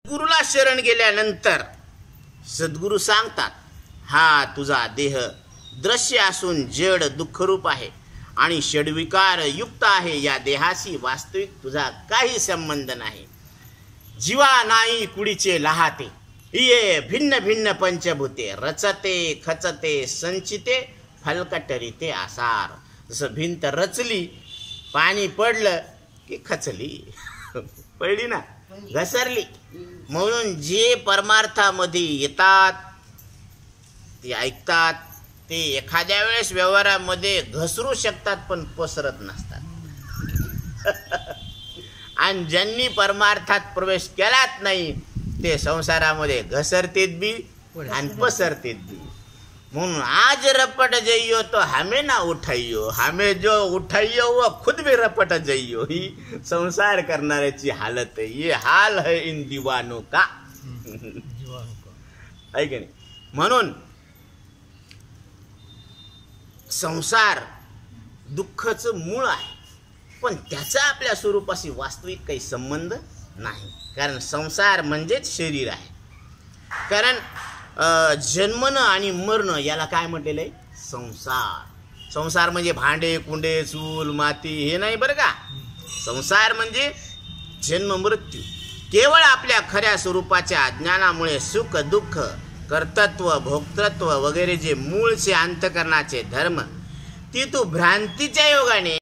गुरुला शरण गेल्यानंतर सद्गुरू सांगतात, हा तुझा देह दृश्य असून जड दुःखरूप आहे आणि षड्विकार युक्त आहे. या देहाशी वास्तविक तुझा काही संबंध नाही. जीवा नाही कुडीचे लहाते, ये भिन्न भिन्न पंचभूते. रचते खचते संचिते, फलकटरीते आसार. जसं भिंत रचली, पाणी पडलं की खचली, पडली ना, घसरली. म्हणून जे परमार्थामध्ये येतात ते ऐकतात, ते एखाद्या वेळेस व्यवहारामध्ये घसरू शकतात पण पसरत नसतात. आणि ज्यांनी परमार्थात प्रवेश केलाच नाही ते संसारामध्ये घसरतेत बी आणि पसरतेत बी. म्हणून आज रपट जइयो तो हमें ना उठाइयो, हमें जो उठाइयो वो खुद भी रपट जइयो. ही संसार करणाऱ्याची हालत है. ये हाल है इन दीवानों का. है की नाही. म्हणून संसार दुःखाचं मूळ आहे, पण त्याचा आपल्या स्वरूपाशी वास्तविक काही संबंध नाही. कारण संसार म्हणजेच शरीर आहे. कारण जन्मणं आणि मरणं याला काय म्हटलेलं आहे? संसार. संसार म्हणजे भांडे कुंडे चूल माती हे नाही बरं का. संसार म्हणजे जन्म मृत्यू. केवळ आपल्या खऱ्या स्वरूपाच्या अज्ञानामुळे सुख दुःख कर्तृत्व भोक्तृत्व वगैरे जे मूळचे अंतकरणाचे धर्म ती तू भ्रांतीच्या योगाने